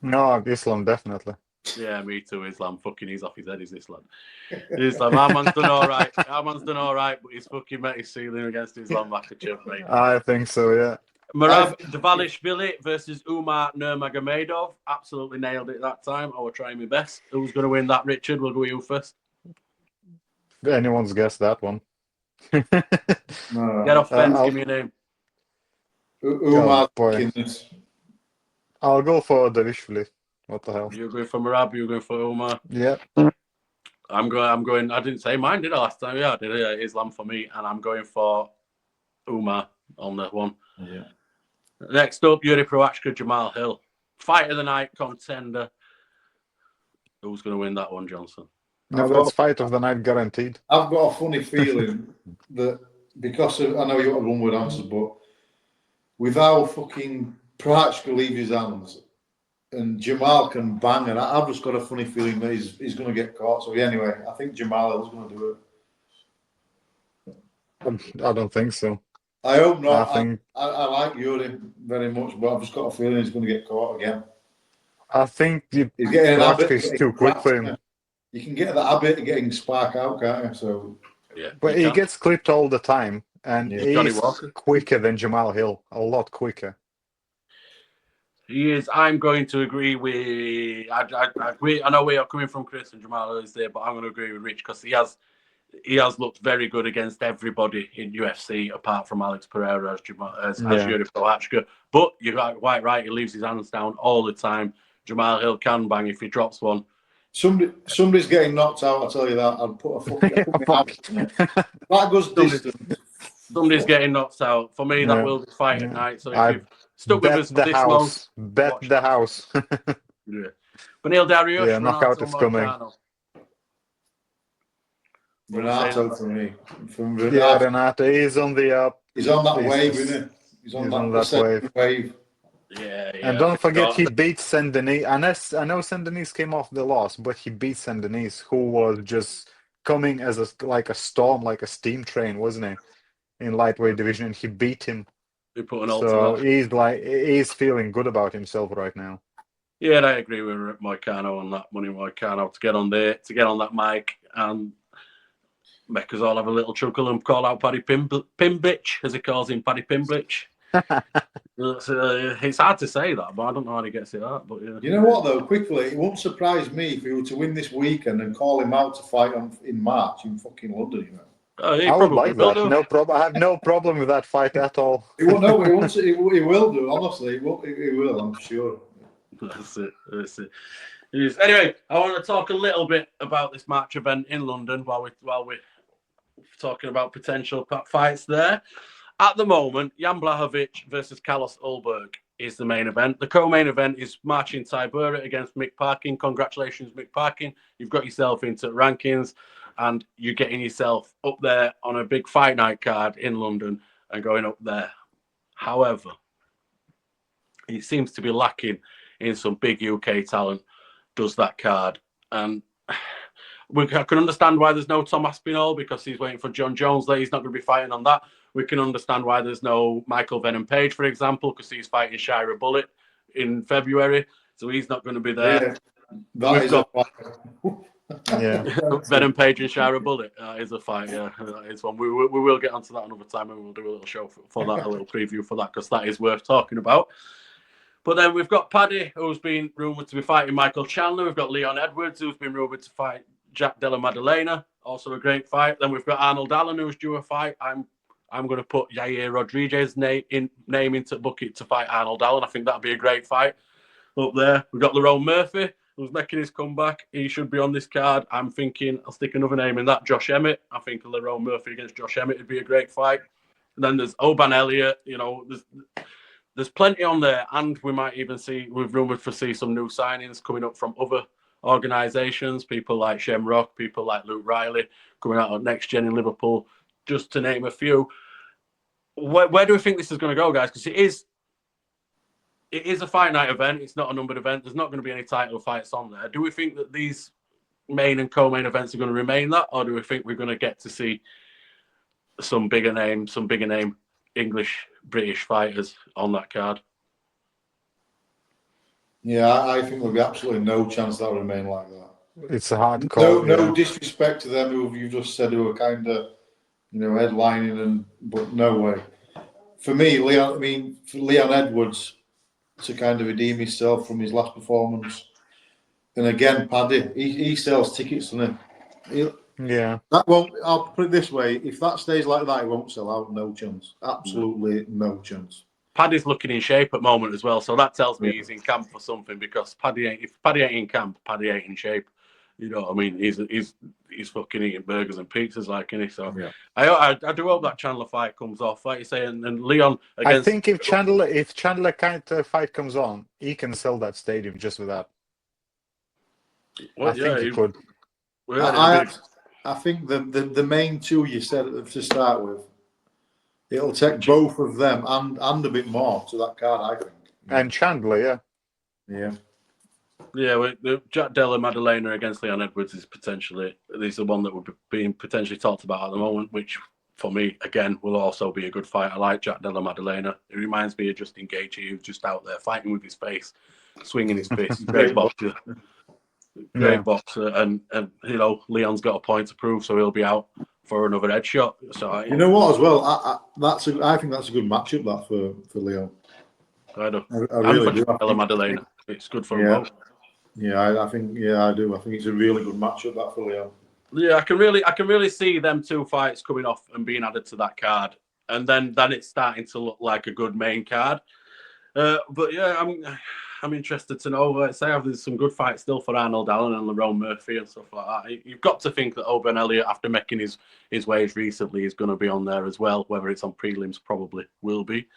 Speaker 3: No, Islam, definitely.
Speaker 1: Yeah, me too. Islam, fucking, he's off his head, is this lad? Islam, Arman's done all right. But he's fucking met his ceiling against Islam Makhachev, mate.
Speaker 3: I think so, yeah.
Speaker 1: Merab Dvalishvili versus Umar Nurmagomedov. Absolutely nailed it that time. I will try my best. Who's going to win that, Richard? We'll go with you first.
Speaker 3: Anyone's guessed that one.
Speaker 1: Get off fence, give me a name.
Speaker 2: Umar.
Speaker 3: I'll go for Davishvili. What the hell?
Speaker 1: You're going for Merab, you're going for Umar.
Speaker 3: Yeah.
Speaker 1: I'm going. I didn't say mine, did I, last time? Yeah, I did. Islam for me, and I'm going for Umar on that one.
Speaker 2: Yeah.
Speaker 1: Next up, Yuri Prochazka, Jamal Hill. Fight of the night contender. Who's going to win that one, Johnson?
Speaker 3: No, that's fight of the night guaranteed.
Speaker 2: I've got a funny feeling that because of, I know you got one word answers, but with how fucking Prochazka leave his hands and Jamal can bang, and I've just got a funny feeling that he's going to get caught. So anyway, I think Jamal Hill's going to do
Speaker 3: it. I don't think so.
Speaker 2: I hope
Speaker 3: I
Speaker 2: not.
Speaker 3: think
Speaker 2: I like Yuri very much, but I've just got a feeling he's going to get caught again.
Speaker 3: the
Speaker 2: He's getting an
Speaker 3: Klitschko
Speaker 2: habit of
Speaker 3: is
Speaker 2: getting
Speaker 3: too quick
Speaker 2: cracked,
Speaker 3: for
Speaker 2: isn't
Speaker 3: him.
Speaker 2: it? You can get that habit of getting spark out, can't you? So,
Speaker 1: Yeah,
Speaker 3: But
Speaker 1: you
Speaker 3: he
Speaker 1: can.
Speaker 3: gets clipped all the time, and
Speaker 2: yeah.
Speaker 1: Johnny
Speaker 3: he's
Speaker 1: Walker.
Speaker 3: quicker than Jamal Hill, a lot quicker.
Speaker 1: He is. I'm going to agree with. I agree. I know where you're coming from, Chris and Jamal is there, but I'm going to agree with Rich because he has looked very good against everybody in UFC apart from Alex Pereira as
Speaker 3: Yeah.
Speaker 1: Yuri Prochazka. But you're quite right. He leaves his hands down all the time. Jamal Hill can bang if he drops one.
Speaker 2: Somebody's getting knocked out. I tell you that. I'd put my
Speaker 3: Fuck.
Speaker 2: that goes distance.
Speaker 1: Somebody's getting knocked out. For me, that
Speaker 3: Yeah.
Speaker 1: will be fight at
Speaker 3: Yeah.
Speaker 1: night. So if
Speaker 3: I
Speaker 1: you've stuck with
Speaker 3: bet
Speaker 1: us for
Speaker 3: the
Speaker 1: this long,
Speaker 3: house. Bet
Speaker 1: watch
Speaker 3: the
Speaker 1: that.
Speaker 3: house.
Speaker 1: Yeah. Benil Dariush,
Speaker 3: Yeah, knockout
Speaker 1: Renato
Speaker 3: is coming.
Speaker 1: Moicano.
Speaker 2: Renato for me. From
Speaker 3: Yeah,
Speaker 2: Renato,
Speaker 3: Renato is on the up.
Speaker 2: he's on that
Speaker 3: He's
Speaker 2: wave,
Speaker 3: just
Speaker 2: isn't he? He's on
Speaker 3: he's
Speaker 2: that
Speaker 3: on that
Speaker 2: ascending
Speaker 3: wave.
Speaker 2: wave.
Speaker 1: Yeah,
Speaker 3: And
Speaker 1: I
Speaker 3: don't forget,
Speaker 1: forgot.
Speaker 3: he beat Saint-Denis. I know Saint-Denis came off the loss, but he beat Saint-Denis, who was just coming as like a storm, like a steam train, wasn't he? In lightweight division, and he beat him.
Speaker 1: He put an alt to
Speaker 3: So
Speaker 1: that.
Speaker 3: he's feeling good about himself right now.
Speaker 1: Yeah, I agree with Moicano on that. Money Moicano to get on there, to get on that mic, and make us all have a little chuckle and call out Paddy Pimbitch, as he calls him, Paddy Pimbitch. It's hard to say that, but I don't know how he gets it out. But yeah.
Speaker 2: You know what though? Quickly, it won't surprise me if he were to win this weekend and call him out to fight in March in fucking London. You know.
Speaker 1: Oh, he
Speaker 3: I would
Speaker 1: probably
Speaker 3: like
Speaker 1: will
Speaker 3: that.
Speaker 1: do.
Speaker 3: No problem. I have no problem with that fight at all.
Speaker 2: He won't. No, he won't. He will do. Honestly, he will. I'm sure.
Speaker 1: That's it. Anyway, I want to talk a little bit about this March event in London while we're talking about potential fights there. At the moment, Jan Blachowicz versus Carlos Ulberg is the main event. The co-main event is Marcin Tybura against Mick Parkin. Congratulations, Mick Parkin. You've got yourself into rankings and you're getting yourself up there on a big fight night card in London and going up there. However, it seems to be lacking in some big UK talent does that card. And I can understand why there's no Tom Aspinall because he's waiting for John Jones there. He's not going to be fighting on that. We can understand why there's no Michael Venom Page, for example, because he's fighting Shira Bullet in February. So he's not going to be there.
Speaker 2: Yeah, that is a fight.
Speaker 3: Yeah.
Speaker 1: Venom Page and Shira Bullet is a fight. Yeah, that is one. We will get onto that another time and we'll do a little show for that, a little preview for that because that is worth talking about. But then we've got Paddy, who's been rumoured to be fighting Michael Chandler. We've got Leon Edwards, who's been rumoured to fight Jack Della Maddalena. Also a great fight. Then we've got Arnold Allen, who's due a fight. I'm going to put Yair Rodriguez's name into bucket to fight Arnold Allen. I think that'd be a great fight up there. We've got Lerone Murphy, who's making his comeback. He should be on this card. I'm thinking I'll stick another name in that, Josh Emmett. I think Lerone Murphy against Josh Emmett would be a great fight. And then there's Oban Elliott. You know, there's plenty on there, and we might even we've rumoured to see some new signings coming up from other organisations, people like Shamrock, people like Luke Riley, coming out of Next Gen in Liverpool, just to name a few. Where do we think this is going to go, guys? Because it is a fight night event. It's not a numbered event. There's not going to be any title fights on there. Do we think that these main and co-main events are going to remain that, or do we think we're going to get to see some bigger name English, British fighters on that card?
Speaker 2: Yeah, I think there'll be absolutely no chance that'll remain like that.
Speaker 3: It's a hard call.
Speaker 2: No disrespect to them who you just said who are kind of, headlining, but no way. For me, Leon Edwards to kind of redeem himself from his last performance, and again, Paddy, he sells tickets, doesn't he?
Speaker 3: Yeah.
Speaker 2: That won't. I'll put it this way: if that stays like that, it won't sell out. No chance. Absolutely no chance.
Speaker 1: Paddy's looking in shape at the moment as well, so that tells me he's in camp for something. Because if Paddy ain't in camp, Paddy ain't in shape. You know what I mean? He's fucking eating burgers and pizzas, like, isn't he? So yeah. I do hope that Chandler fight comes off, like you say, and Leon against.
Speaker 3: I think if Chandler kind of fight comes on, he can sell that stadium just with that.
Speaker 1: Well,
Speaker 3: I think he could.
Speaker 2: I think the main two you said to start with, it'll take both of them and a bit more to that card, I think.
Speaker 3: And Chandler, yeah.
Speaker 2: Yeah.
Speaker 1: Yeah, Jack Della Maddalena against Leon Edwards is the one that would be being potentially talked about at the moment, which for me, again, will also be a good fight. I like Jack Della Maddalena. It reminds me of Justin Gaethje, who's just out there fighting with his face, swinging his fist. Great boxer. Great boxer. And, Leon's got a point to prove, so he'll be out for another headshot. So
Speaker 2: you know what, as well, I think that's a good matchup, that for Leon.
Speaker 1: I
Speaker 2: really do.
Speaker 1: Della Maddalena. It's good for
Speaker 2: them
Speaker 1: both.
Speaker 2: Yeah, I think I do. I think it's a really good matchup, that for Leon.
Speaker 1: Yeah, I can really see them two fights coming off and being added to that card, and then it's starting to look like a good main card. But yeah, I'm interested to know. Let's say there's some good fights still for Arnold Allen and Lerone Murphy and stuff like that. You've got to think that Oban Elliott, after making his waves recently, is going to be on there as well. Whether it's on prelims, probably will be.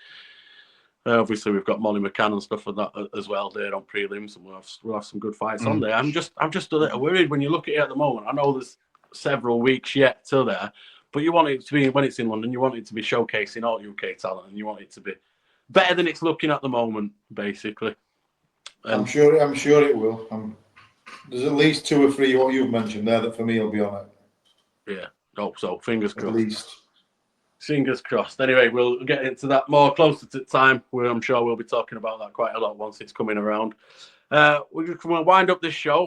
Speaker 1: Obviously, we've got Molly McCann and stuff like that as well there on prelims, and we'll have some good fights on there. I'm just a little worried when you look at it at the moment. I know there's several weeks yet till there, but you want it to be, when it's in London, you want it to be showcasing all UK talent, and you want it to be better than it's looking at the moment, basically.
Speaker 2: I'm sure it will. There's at least 2 or 3 what you've mentioned there that for me will be on it.
Speaker 1: Yeah, hope so. Fingers crossed.
Speaker 2: At least.
Speaker 1: Fingers crossed. Anyway, we'll get into that more closer to time, where I'm sure we'll be talking about that quite a lot once it's coming around. We're going to wind up this show.